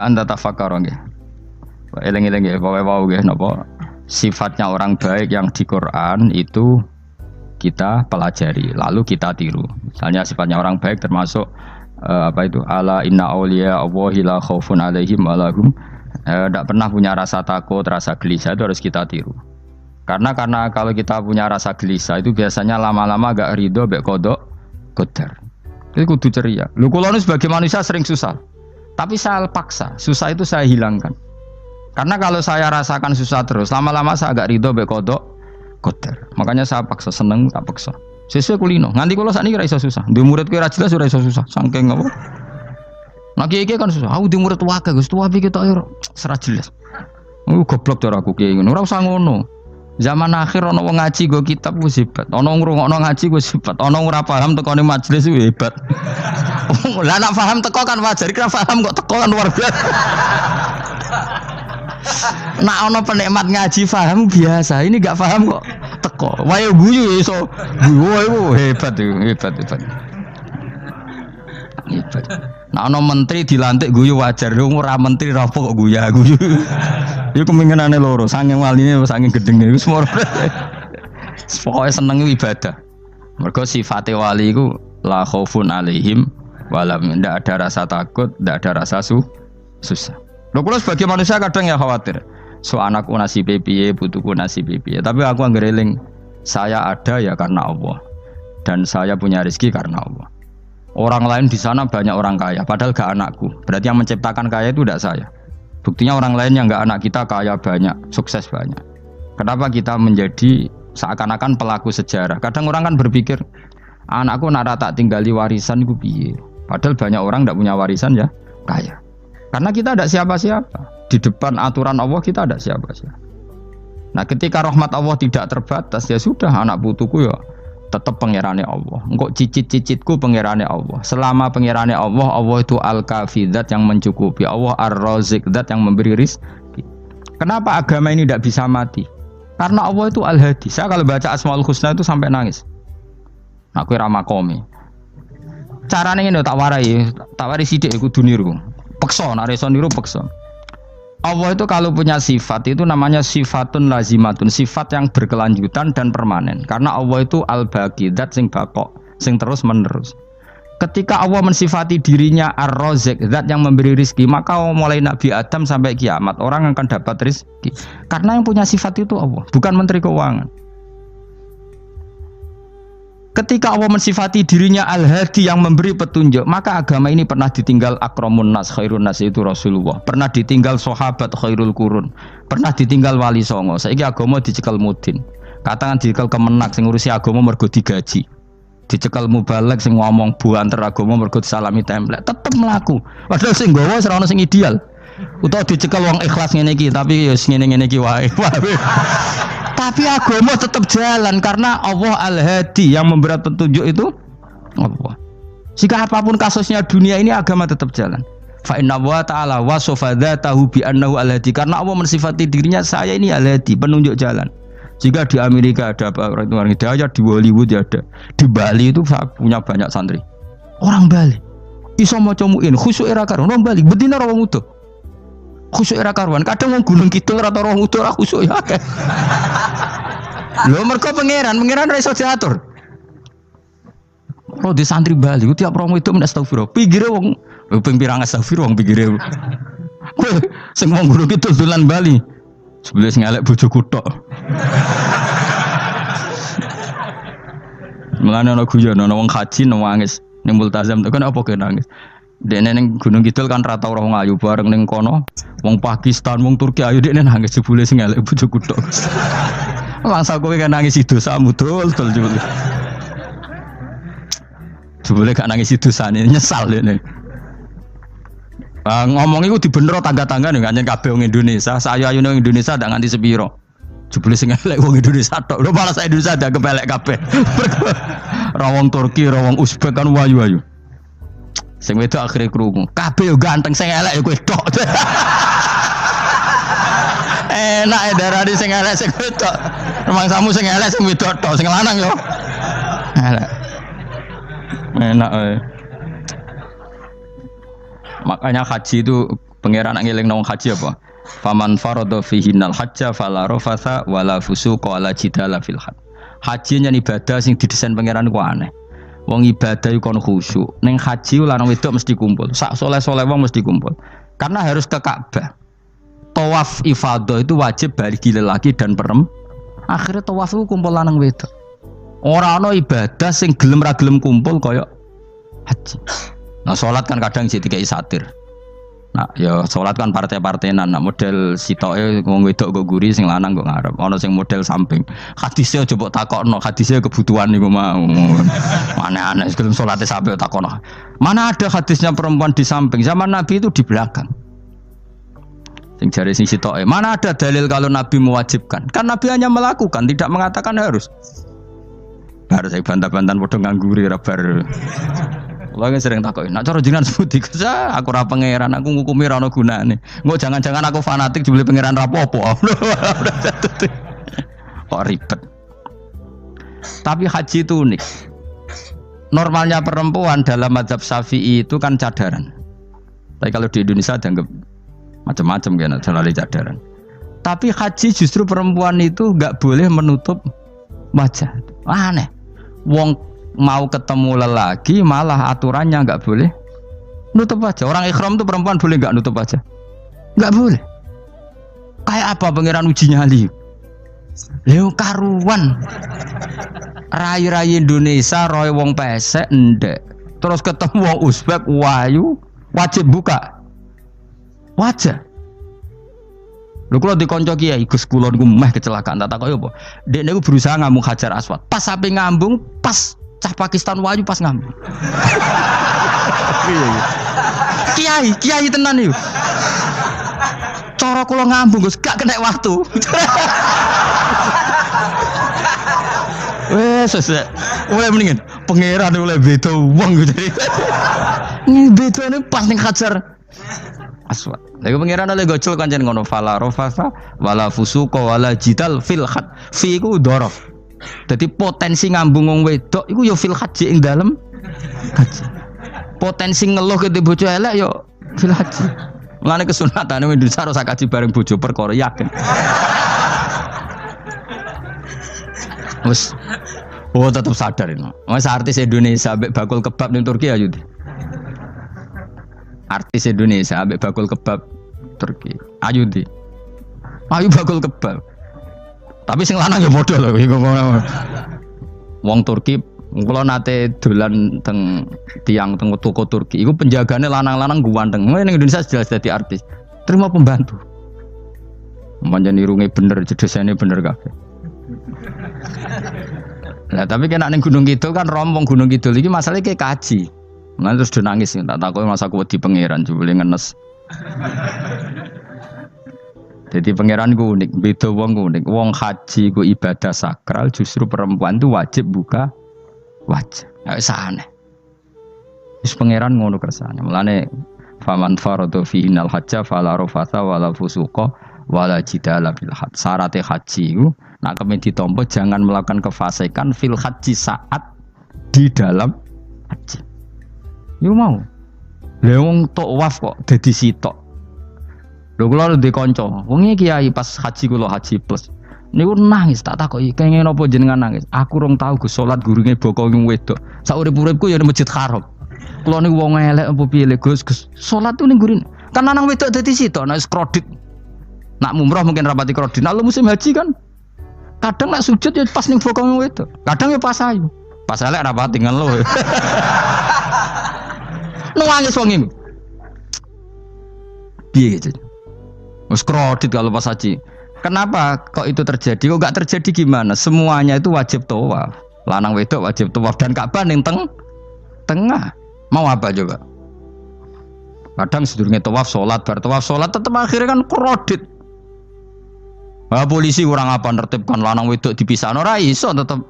Anda tafakkar nggih. Eling-eling nggih, pokoke wau nggih napa sifatnya orang baik yang di Quran itu kita pelajari, lalu kita tiru. Misalnya sifatnya orang baik termasuk apa itu? Ala inna auliya Allahi la khaufun alaihim wa lahum tidak pernah punya rasa takut, rasa gelisah, itu harus kita tiru. Karena kalau kita punya rasa gelisah itu biasanya lama-lama agak ridho mbek kodok qadar. Itu kudu ceria. Lho kula nu sebagai manusia sering susah. Tapi saya paksa, susah itu saya hilangkan. Karena kalau saya rasakan susah terus, lama-lama saya agak ridho mbek kodok qadar. Makanya saya paksa, seneng tak paksa. Sesuai kulino. Nganti kula sakniki ora iso susah. Duwe murid kowe ora jelas ora iso susah. Saking apa? Nah iki kan susah. Aku duwe murid wae Gus, tuwa iki tok ora ora jelas. Goblok cara aku kiye ngono. Ora usah ngono. Zaman akhir ana wong ngaji go kitab wis hebat. Ana ngrungokno ngaji wis hebat. Ana ora paham tekone majelis wis hebat. Lah nek paham teko kan wajar, kira paham kok teko kan luar biasa. Nak ana penikmat ngaji paham biasa, ini enggak paham kok teko. Wae guyu iso. Guyu hebat itu, hebat. Hebat. Nak ana menteri dilantik guyu wajar, ora menteri rapo kok guyu. Iku kemungkinane loro, saking waline saking gedenge wis moro. Pokoke seneng ibadah. Mergo sifate wali iku la khaufun alaihim walam, ndak ada rasa takut, ndak ada rasa susah. Lho kula sebagai manusia kadang ya khawatir. So anakku nasibe piye, putuku nasibe piye. Tapi aku anggere eling, saya ada ya karena Allah. Dan saya punya rezeki karena Allah. Orang lain di sana banyak orang kaya, padahal gak anakku. Berarti yang menciptakan kaya itu tidak saya. Buktinya orang lain yang gak anak kita kaya banyak, sukses banyak. Kenapa kita menjadi seakan-akan pelaku sejarah? Kadang orang kan berpikir, anakku nak tak tinggali warisan ku piye. Padahal banyak orang tidak punya warisan ya kaya. Karena kita ada siapa-siapa. Di depan aturan Allah kita ada siapa-siapa. Nah ketika rahmat Allah tidak terbatas, ya sudah anak putuku ya tetap pangerane Allah. Engkau cicit-cicitku pangerane Allah. Selama pangerane Allah, Allah itu al-kafi, zat yang mencukupi. Allah ar-razik, zat yang memberi rizki. Kenapa agama ini tidak bisa mati? Karena Allah itu al-hadi. Saya kalau baca Asmaul Husna itu sampai nangis. Aku ramakomi. Caranya ini tak warai sidik kudu niru. Peksa, nareso niru peksa. Allah itu kalau punya sifat itu namanya sifatun lazimatun, sifat yang berkelanjutan dan permanen. Karena Allah itu al-baqi, zat sing bakok, sing terus menerus. Ketika Allah mensifati dirinya ar-razik, zat yang memberi rizki, maka mulai Nabi Adam sampai kiamat orang akan dapat rizki. Karena yang punya sifat itu Allah, bukan menteri keuangan. Ketika Allah mensifati dirinya al-hadi yang memberi petunjuk, maka agama ini pernah ditinggal akramun nas, khairun nas itu Rasulullah, pernah ditinggal sahabat khairul qurun, pernah ditinggal wali songo. Saiki agama dicekel mudin. Katakan dicekel kemenak sing ngurusi agama mergo digaji. Dicekel mubalek sing ngomong buanter agama mergo disalami template, tetep mlaku. Padahal sing nggawa ora ono sing ideal. Utawa dicekel wong ikhlas ngene iki, tapi ya ngene-ngene iki wae. Tapi agama tetap jalan karena Allah al-hadi yang memberi petunjuk itu Allah. Jika apapun kasusnya dunia ini agama tetap jalan. Fa inna wa ta'ala wasofa dzatahu bi annahu al-hadi, karena Allah mensifati dirinya saya ini al-hadi, penunjuk jalan. Jika di Amerika ada orang hidayah, di Hollywood ada, di Bali itu punya banyak santri. Orang Bali iso maca muin khusyuk era karo orang Bali bedina ora mutu. Khusyuk era karuan, kadang wong Gunung Kidul rata roh utuh ora khusyuk ya akeh. Lho mergo pangeran ora iso diatur. Oh di santri Bali ku tiap romo itu astagfirullah. Pikire wong ping pirang astagfirullah wong pikire. Sing wong Gunung Kidul dolan Bali. Sebelah sing elek bojoku tok. Mulane ana guyon ana wong haji nangis ning multazam kan apa ke nangis. Dene ning Gunung Kidul kan rata ora wong ayu bareng ning kono. Wong Pakistan, wong Turki ayu dekne nangis jebule sing elek bojoku tok. Langsung kowe kan nangis dosamu dol jebule. Jebule gak nangis dosane nyesal dene. Ngomong iku dibenero tangga-tangga ning kanjen kabeh wong Indonesia. Sayu-ayune wong Indonesia ndak nganti sepiro. Jebule sing elek wong Indonesia tok. Lho malah sak Indonesia ndak kepelek kabeh. Ra wong Turki, ra wong Uzbek kan wayu-wayu. Sing wedok akhire krungu. Kabeh yo ganteng, sing elek yo kowe tok. Enak e darani sing elek sing wedok. Rumangsamu sing elek sing wedok tok, sing lanang yo. Elek. Enak e. Makanya haji itu Pangeran nak ngelingno wong haji apa? Faman farada fihinnal hajja fala rafatha wala fusuqa wala jidala fil hajj. Haji nyen ibadah sing didesain pangeran ku aneh. Wong ibadah iku kon khusyuk. Ning haji lanang wedok mesti kumpul. Sak soleh-soleh wong mesti kumpul. Karena harus ke Ka'bah. Tawaf ifadah itu wajib bagi lelaki dan perempuan. Akhirnya tawaf itu kumpul lanang wedok. Ora ana ibadah sing gelem ra gelem kumpul kaya haji. Nah salat kan kadang jadi dikai satir. Nah, ya sholat kan partai-partainan. Nah, model sitoke wong wedok go guri, sing lanang go ngarep. Ana sing model samping. Hadise aja mbok takokno, hadise kebutuhan niku mau. Aneh-aneh sebelum salate sampai takokno. Mana ada hadisnya perempuan di samping? Zaman Nabi itu di belakang. Sing jare sing sitoke, mana ada dalil kalau Nabi mewajibkan? Kan Nabi hanya melakukan, tidak mengatakan harus. Bar saya bantah-bantahan padha ngangguri ra bar. Kulo kan sering takoki, nek cara jenengan sebuti aku ora pangeran, aku ngukumi ra ono gunane. Engko jangan-jangan aku fanatik jebule pangeran ra apa-apa. Kok ribet. Tapi haji itu unik. Normalnya perempuan dalam mazhab Syafi'i itu kan cadaran. Tapi kalau di Indonesia dianggap macam-macam kan, selalu cadaran. Tapi haji justru perempuan itu enggak boleh menutup wajah. Aneh. Wong mau ketemu lelaki malah aturannya nggak boleh nutup wajah. Orang ikhram tuh perempuan boleh nggak nutup wajah? Nggak boleh. Kayak apa pangeran uji nyali? Leo karuan. Rai-rai Indonesia roy wong pesek ndek. Terus ketemu wong Uzbek wayu wajib buka wajah. Lho kula dikonco kiai Gus kula niku meh kecelakaan tak takoki apa? Dek niku berusaha ngambung Hajar Aswad. Pas sampe ngambung pas cah Pakistan wayu pas ngambung. Kiai tenan iki. Cara kula ngambung Gus gak kena waktu. Wes mendingan pangeran oleh beda wong gitu. Ini bedane pas ning Hajar Aswad. Lha pangeran oleh gocol kancen ngono fala rafasa wala fusuqa wala jidal fil had. Fi iku dhorof. Jadi potensi ngambung wong wedok iku ya fil haji ing dalem haji. Potensi ngeluh ke bojo elek ya fil haji. Mulane kesunatane Indonesia harus kaji bareng bojo perkara yakin. Wes tetap sadar ini. Mas artis Indonesia ambek bakul kebab ning Turki ayo. Artis Indonesia ambek bakul kebab Turki. Ayo di. Ayo bakul kebab. Tapi sing lanang ya padha lho iku. Wong Turki kula nate dolan teng tiang teng toko Turki. Iku penjagane lanang-lanang guanteng. Ning Indonesia jelas dadi artis. Terima pembantu. Manjan irunge bener, jedesane bener kabeh. Lah tapi kena ning Gunung Kidul kan rombong Gunung Kidul iki masalahnya kayak kaji. Nah terus dia nangis tak takoki masa aku wedi pangeran jebule ngenes. Jadi pangeran ku unik, beda wong unik. Wong haji ku ibadah sakral, justru perempuan itu wajib buka wajah. Ya wis aneh. Wis pangeran ngono kersane. Mulane faman faradu fi innal hajja fala rafatha wala fusuqa wala jidala fil hajj. Syarat haji ku nak kemen ditampa jangan melakukan kefasikan fil haji saat di dalam haji. Yo mau. Lah wong tawaf kok dadi sitok. Lho kula ndek kanca, wong iki kiai pas haji kula haji plus. Niku nangis tak takoki, kenging napa jenengan nangis? Aku rong tau Gus salat gurunge boko wong wedok. Sak urip-uripku ya ning Masjid Haram. Kula niku wong elek apa piye le Gus? Salat tuh ning gurine. Kan lanang wedok dadi sitok nek kredit. Nak mumrah mungkin rapati kredit. Nak musim haji kan kadang nak sujud ya pas ning boko wong wedok. Kadang ya pas ayu. Pas elek rapati ngeluh. Nangis wong iki. Piye gitu? Wes kredit kalau pas haji. Kenapa kok itu terjadi? Kok enggak terjadi gimana? Semuanya itu wajib tawaf. Lanang wedok wajib tawaf dan Ka'bah ning tengah. Mau apa coba? Kadang sedurunge tawaf salat, bar tawaf salat tetep akhirnya kan kredit. Nah, polisi kurang apa nertibkan lanang wedok dipisahno ora iso tetep.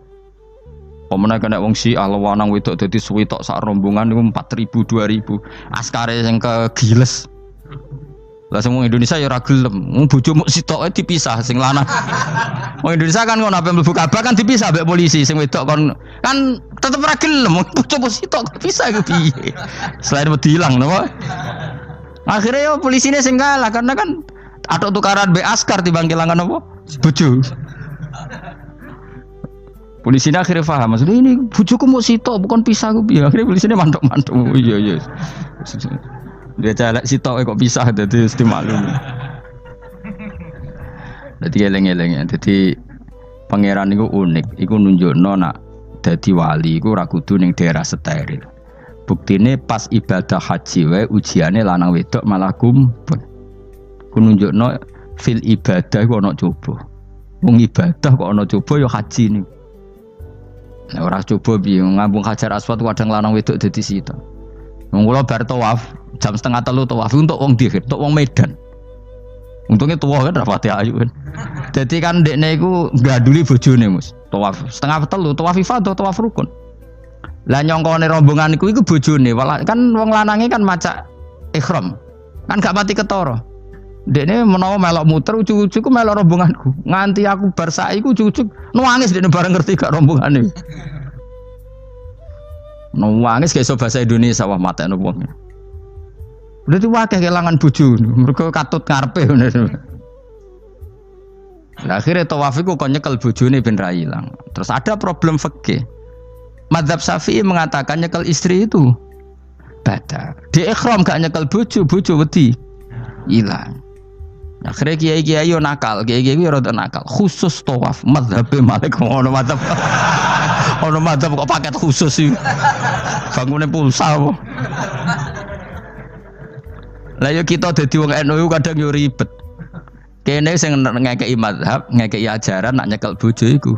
Pemene kena wong Syiah lanang wedok dadi suwi tok sak rombongan niku 4.000 2.000. Askare sing kegiles. Lah semua Indonesia ya ora gelem. Wong bojomu sitoke dipisah sing lanang. Wong Indonesia kan ngono ape mlebu Ka'bah kan dipisah mbek polisi sing wedok kon kan tetep ora gelem. Wong bojomu sitok dipisah iku piye? Selain wedi ilang napa? Akhirnya yo polisine sing kalah karena kan ada tukaran be askar timbang kelangan apa? Bojo. Polisine akhirnya paham maksudnya ini bojoku mau sitok bukan pisah ku piye. Akhirnya polisine mantuk-mantuk. Oh, iya. Dia calek sitok kok pisah dadi mesti maklum. Dadi eleng-eleng ya. Dadi pangeran iku unik, iku nunjukno nak dadi wali iku ora kudu ning daerah steril. Buktine pas ibadah haji wae ujiane lanang wedok malah kumpul. Ku nunjukno fil ibadah iku ana coba. Wong ibadah kok ana coba ya haji niku. Nek ora coba piye ngambung Hajar Aswad kadang lanang wedok dadi sita. Wong kula bar tawaf jam 2:30 tawaf untuk wong Dihir, untuk wong Medan. Untungnya tua kan rapati ayu kan. Jadi kan dekne iku ganduli bojone Mus. Tawaf 2:30 tawaf ifadah tawaf rukun. Lah nyongkone rombongan iku bojone, kan wong lanange kan macak ihram. Kan gak pati ketara. Dekne menawa melok muter ujug-ujug melok rombonganku. Nganti aku bar saiki ujug-ujug nangis dekne bareng ngerti gak rombongane. Nangis kayak bahasa Indonesia wah matekno wong. Berarti wakil kelangan bojo, mergo katut ngarepe ngono. Lah akhire tawaf iku kon nyekel bojone ben ra ilang. Terus ada problem fikih. Madzhab Syafi'i mengatakan nyekel istri itu batal. Di ihram gak nyekel bojo wedi ilang. Akhirnya kiai-kiai yo nakal, kiai-kiai yo rada nakal. Khusus tawaf madzhab Malik ngono madzhab. Ono madzhab kok paket khusus iki. Bangune pulsa apa? Lah yo kita dadi wong NU kadang yo ribet. Kene sing ngekeki mazhab, ngekeki ajaran nak nyekel bojo iku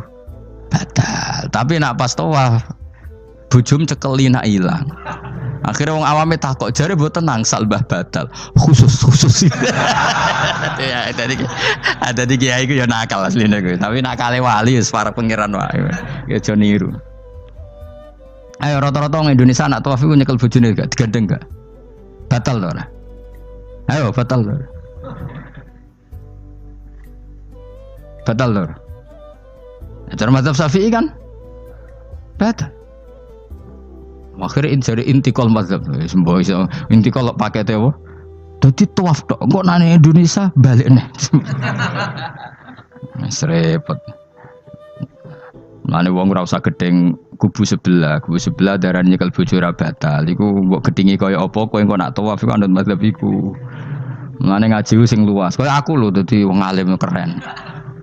batal. Tapi nak pas tawaf bojom cekeli nak ilang. Akhirnya wong awame takok jare mboten nangsal mbah batal. Khusus. Ya ada di kiai iku yo nakal asline kuwi. Tapi nakale wali wis para pangeran wae. Ya aja niru. Ayo rata-rata wong Indonesia nak tawaf iku nyekel bojone gak digandeng gak? Batal to ora? Ayo batal lor. Batal lor. Cara mazhab Syafi'i kan batal. Akhirnya jadi intikal mazhab. Semboh iso intikal pakete apa? Dadi tawaf tok. Kok nang Indonesia balik neh. Wis repot. Mane wong ora usah gedeng kubu sebelah darane nyekel bojo ora batal. Iku mbok gedhingi kaya apa kowe engko nak tawaf iku anut mazhab iku. Mane ngaji sing luas. Kaya aku lho dadi wong alim keren.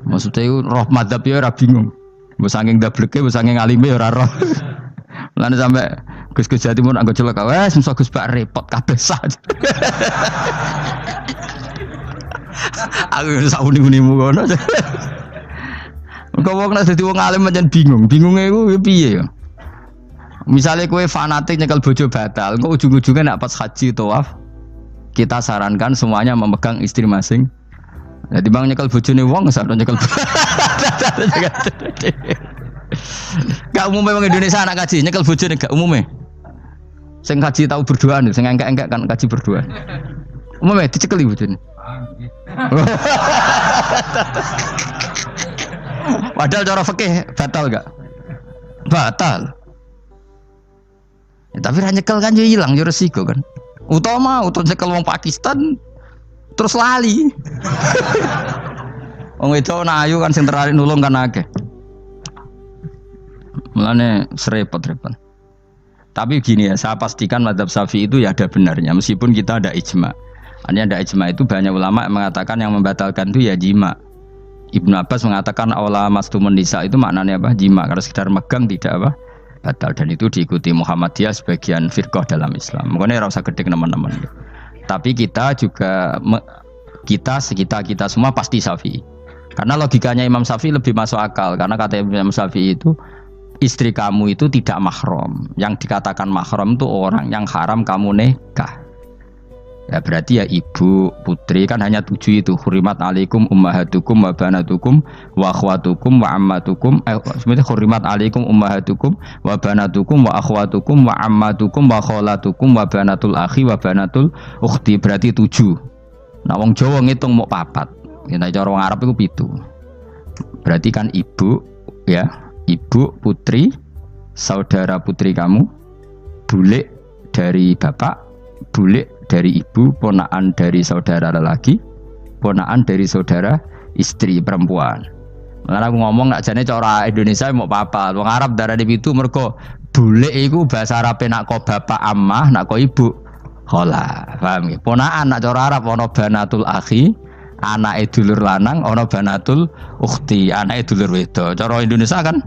Maksudnya iku roh mazhab ya ora bingung. Mbok saking dableke, mbok saking alime ora roh. Mane sampe Gus-gus Jawa Timur anggo celaka wes musa Gus Bak repot kabeh sah. Aku sauni-unimu ngono. Kau wong nek dadi wong alim pancen bingung. Bingunge iku piye ya? Misale kowe fanatik nyekel bojo batal, kok ujung-ujungnya nek pas haji tawaf kita sarankan semuanya memegang istri masing. Jadi bang nyekel bojone wong sak nyekel. Gak umumnya wong Indonesia anak kaji nyekel bojone gak umumnya. Sing kaji tahu berduaan, sing engkek-engkek kan kaji berduaan. Umumnya dicekeli bojone. Padahal cara fikih batal gak? Batal. Ya, tapi ra nyekel kan yo ilang yo resiko kan. Utama nyekel wong Pakistan terus lali. Wong wedok ayu kan sing terari nulung kan akeh. Mulane serepot-repot. Tapi gini ya, saya pastikan mazhab Syafi'i itu ya ada benarnya meskipun kita ada ijma. Artinya ada ijma itu banyak ulama yang mengatakan yang membatalkan itu ya jima. Ibnu Abbas mengatakan awla mastumun nisa itu maknanya apa? Jima. Kalau sekedar megang tidak apa? Batal. Dan itu diikuti Muhammadiyah sebagian firqah dalam Islam. Makanya rasa gede teman-teman. Tapi kita juga kita semua pasti Syafi'i. Karena logikanya Imam Syafi'i lebih masuk akal. Karena kata Imam Syafi'i itu istri kamu itu tidak mahram. Yang dikatakan mahram itu orang yang haram kamu nikah. Ya berarti ya ibu, putri kan hanya 7 itu. Hurimat alaikum ummahatukum wa banatukum wa akhwatukum wa ammatukum. Sebenarnya hurimat alaikum ummahatukum wa banatukum wa akhwatukum wa ammatukum wa kholatukum wa banatul akhi wa banatul ukhti. Berarti 7. Nah wong Jawa ngitung mau 4. Kita cara wong Arab itu 7. Berarti kan ibu, ya, ibu, putri, saudara putri kamu, bule dari bapak, bule dari ibu, ponakan dari saudara lelaki, ponakan dari saudara istri perempuan. Karena aku ngomong nak jane cara Indonesia mau apa? Wong Arab darane pitu mergo bule iku bahasa Arabe nak ko bapak ammah, nak ko ibu khola. Paham nggih? Ponakan nak cara Arab ana banatul akhi, anake dulur lanang, ana banatul ukhti, anake dulur wedok. Cara Indonesia kan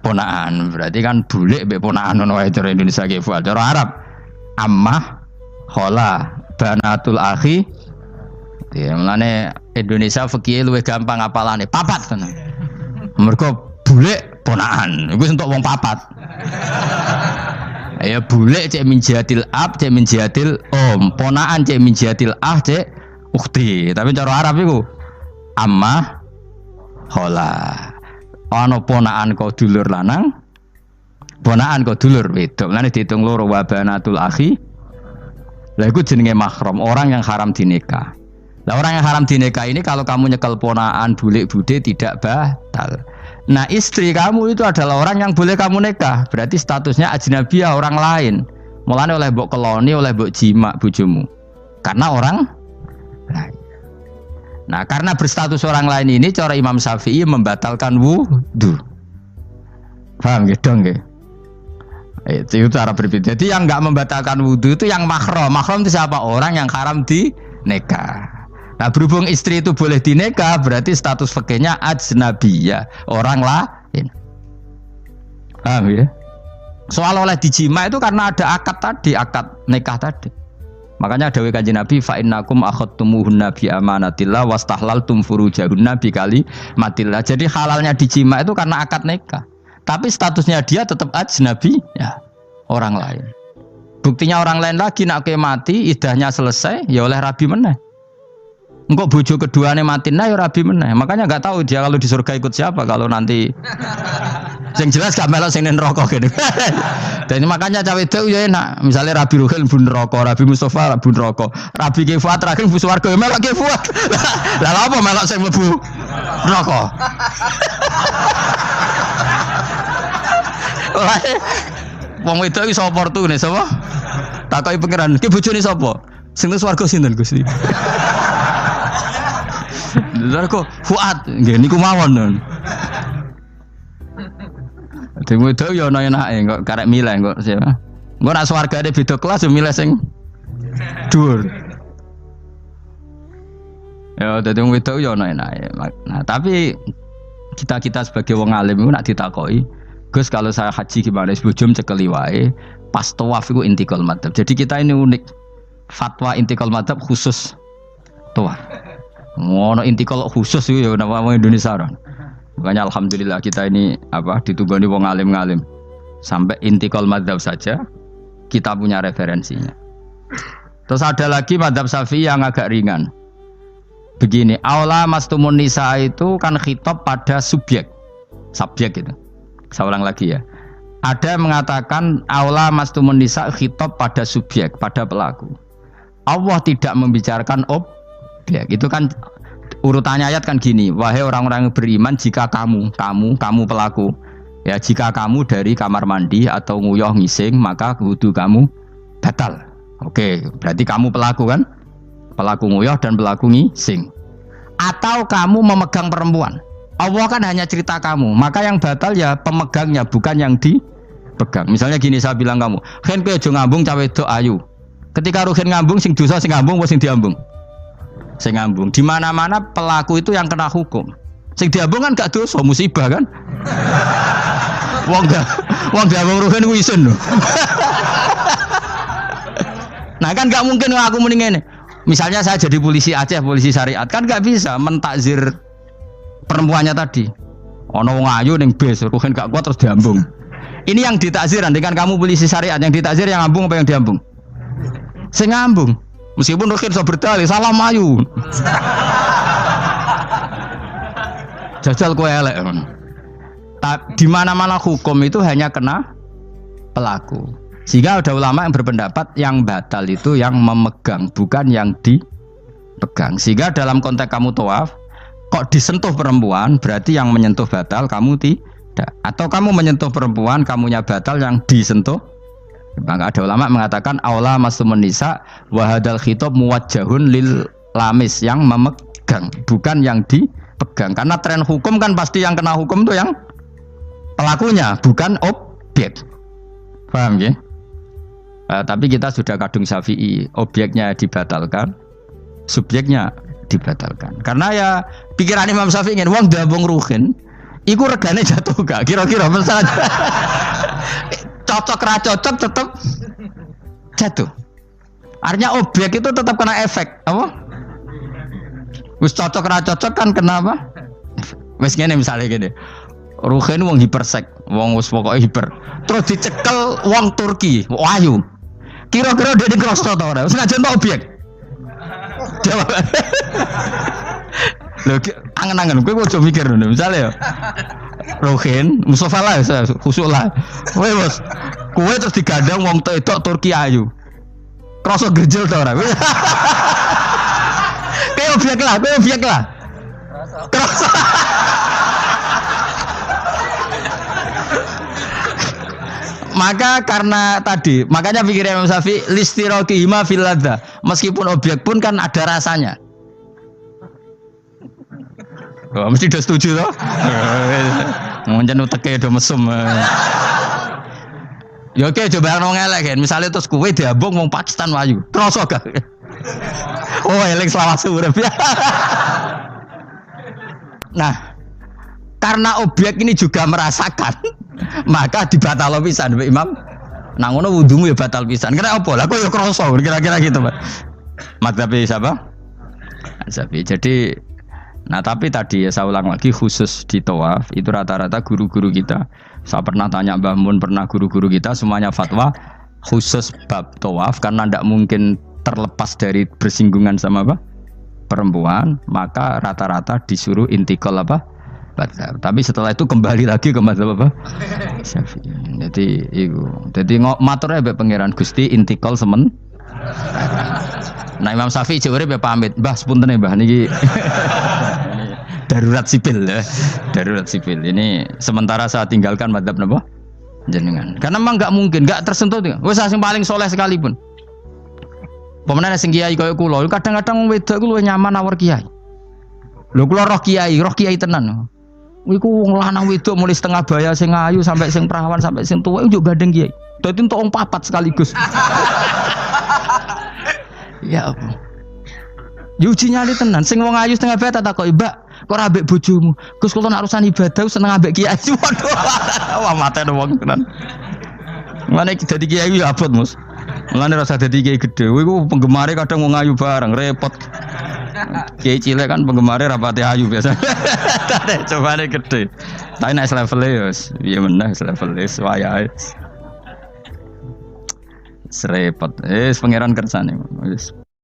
ponakan. Berarti kan bule mbek ponakan ngono wae cara Indonesia ki. Cara Arab ammah, khola, banatul akhi. Ya, mulane Indonesia fikih luwih gampang apalane papat tenan. Mergo bule ponakan, iku entuk wong papat. Ya bule cek min jihadil ab, cek min jihadil om, ponakan cek min jihadil ah, cek ukhti. Tapi cara Arab iku ammah khola. Ana ponakan kok dulur lanang, ponakan kok dulur wedok. Mulane diitung loro wa banatul akhi. Lah iku jenenge mahram, orang yang haram dinikah. Nah, orang yang haram dinikah ini kalau kamu nyekel ponaan bulik bude tidak batal. Nah istri kamu itu adalah orang yang boleh kamu nikah. Berarti statusnya ajnabiyah, orang lain. Mulane oleh mbok keloni, oleh mbok jima bojomu. Karena orang lain. Nah karena berstatus orang lain ini cara Imam Syafi'i membatalkan wudu. Paham gitu nggih? Itu cara berbeda. Jadi yang nggak membatalkan wudu itu yang mahram. Mahram itu siapa? Orang yang haram dinikah. Nah berhubung istri itu boleh dinikah, berarti status fikihnya ajnabiyah, orang lain. Paham ya? Soal oleh dijima itu karena ada akad tadi, akad nikah tadi. Makanya dawuh Kanjeng Nabi, fa innakum akhadtumuhunna bi amanatillah wastahlaltum furujahunna bi kalimatillah. Jadi halalnya dijima itu karena akad nikah. Tapi statusnya dia tetap ajnabi, ya, orang lain. Buktinya orang lain lagi nak mati, idahnya selesai, ya oleh rabi meneh. Engkau bojo keduanya mati nah ya rabi meneh. Makanya nggak tahu dia kalau di surga ikut siapa kalau nanti. Yang jelas gak melok sing neraka gitu. Dan makanya cawe itu ya enak. Misalnya Rabi Ruhil bun neraka, Rabi Mustafa bun neraka, Rabi Kifuat terakhir bun swarga ya melok Kifuat. Lah apa melok sing mlebu neraka? Wong wedok iki sapa opportune sapa? Takoki pangeran, ki bojone sapa? Sing nang swarga sinten Gusti? Lha kok Fuad nggih niku mawon. Dene wedok ya ana enake kok karek milih kok siapa. Engko nek swargane beda kelas ya milih sing dhuwur. Ya dadi wong wedok ya ana enake. Nah, tapi kita sebagai wong alim iku nek ditakoki, Gus kalau saya haji gimana? Sebujum cekeli wae, pas tawaf iku intikal madhab. Jadi kita ini unik. Fatwa intikal madhab khusus tawaf. Ngono intikal khusus itu ya nama Indonesia kan. Makanya alhamdulillah kita ini ditunggoni wong alim-alim. Sampai intikal madhab saja kita punya referensinya. Terus ada lagi madhab Syafi'i yang agak ringan. Begini, aula mastumun nisa itu kan khitab pada subjek gitu. Saya ulang lagi ya. Ada yang mengatakan aula mastumun nisa khitab pada subjek, pada pelaku. Allah tidak membicarakan objek. Itu kan urutannya ayat kan gini, wahai orang-orang yang beriman, jika kamu pelaku, ya jika kamu dari kamar mandi atau nguyuh ngising, maka wudu kamu batal. Oke, berarti kamu pelaku kan? Pelaku nguyuh dan pelaku ngising. Atau kamu memegang perempuan. Allah kan hanya cerita kamu, maka yang batal ya pemegangnya, bukan yang dipegang. Misalnya gini, saya bilang kamu, "Ken kowe aja ngambung cawe wedok ayu." Ketika rugen ngambung, sing dosa sing ngambung apa sing diambung? Sing ngambung. Di mana-mana pelaku itu yang kena hukum. Sing diambung kan gak dosa, musibah kan? Wong diambung rugen ku isin lho. Nah kan gak mungkin aku mending ngene. Misalnya saya jadi polisi Aceh, polisi syariat, kan gak bisa mentakzir perempuannya tadi. Ono wong ayu ning bis, rugen gak kuat terus diambung. Ini yang ditakzir, dengan kamu polisi syariat, yang ditakzir yang ngambung apa yang diambung? Sing ngambung. Meskipun rugen so berdalih, salah mayu. Jajal kowe elek. Di mana-mana hukum itu hanya kena pelaku. Sehingga ada ulama yang berpendapat yang batal itu yang memegang, bukan yang dipegang. Sehingga dalam konteks kamu tawaf, kok disentuh perempuan, berarti yang menyentuh batal, kamu tidak. Atau kamu menyentuh perempuan, kamunya batal, yang disentuh Maka ada ulama mengatakan aula masumun nisa wa hadzal khitab muwajjahun lil lamis yang memegang, bukan yang dipegang. Karena tren hukum kan pasti yang kena hukum itu yang pelakunya, bukan objek. Paham ya? Tapi kita sudah kadung Syafi'i, objeknya dibatalkan, subjeknya dibatalkan. Karena ya pikiran Imam Syafi'i ingin wong dabung ruhin, iku regane jatuh gak? Kira-kira misalnya cocok ra cocok tetap jatuh. Artinya objek itu tetap kena efek, apa? Wis cocok ra cocok kan kenapa? Wis ngene misalnya gini. Ruhin wong hipersek, wong wis pokoke hiper. Terus dicekel wong Turki, ayu. Kira-kira dia dikrosno ta ora? Wis ngajen ta objek. Jawab. Lho angen-angen kowe ojo mikir ngono. Misale ya. Ruhin, Mustafa lah, khusuk lah. Kowe bos, kowe terus digandang wong wedok Turki ayu. Kroso gerjel ta ora? Kowe objek lah. Kroso. Maka karena tadi, makanya pikirnya Imam Syafi'i listiraqihima fil ladza. Meskipun objek pun kan ada rasanya. Oh, mesti udah setuju toh? Mungkin uteke do mesum. Ya oke, coba nang elek kan. Misale terus kowe diambung wong Pakistan wayu. Kroso gak? Oh, elek selawase urip. Nah, karena objek ini juga merasakan, maka dibatal pisan Mbak Imam. Nang ngono wudumu ya batal pisan. Kira apa? Lah kok ya kroso kira-kira gitu, Pak. Madzhab siapa? Syafi'i. Jadi nah tapi tadi ya saya ulang lagi khusus di tawaf itu rata-rata guru-guru kita. Saya pernah tanya Mbah Mun, pernah guru-guru kita semuanya fatwa khusus bab tawaf karena tidak mungkin terlepas dari bersinggungan sama apa? Perempuan, maka rata-rata disuruh intikal apa? Madzhab. Tapi setelah itu kembali lagi ke madzhab apa? Syafi'i. Jadi maturnya mbek pangeran Gusti intikal semen. Nah Imam Syafi'i jare ya pamit, Mbah sepunten Mbah niki. Darurat sipil ya. Darurat sipil. Ini sementara saya tinggalkan madzhab napa? Jenengan. Karena memang enggak mungkin, enggak tersentuh. Wis sing paling soleh sekalipun. Pemenang sing kiai kaya kula, kadang-kadang wedok ku luwih nyaman awor kiai. Lho kula roh kiai tenan. Iku wong lanang wedok mulai setengah baya sing ayu sampai sing perawan sampai sing tuwa iku gandeng kiai. Dadi entuk wong papat sekaligus. Ya apa? Yuji nyali tenan, sing wong ayu setengah baya tak takoki, "Mbak, kok ora ambek bojomu?" Gus kula nek urusan ibadah seneng ambek kiai. Waduh. Wah matene wong tenan. Mane dadi kiai ya abot, Mus. Mulane rasa dadi kiai gedhe. Iku penggemare kadang wong ayu bareng, repot. Kiai cilik kan penggemare rapati ayu biasa. Cobane gede. Tapi nek level ya piye meneh level wis wayahe. Serepot. Pangeran kersane wis.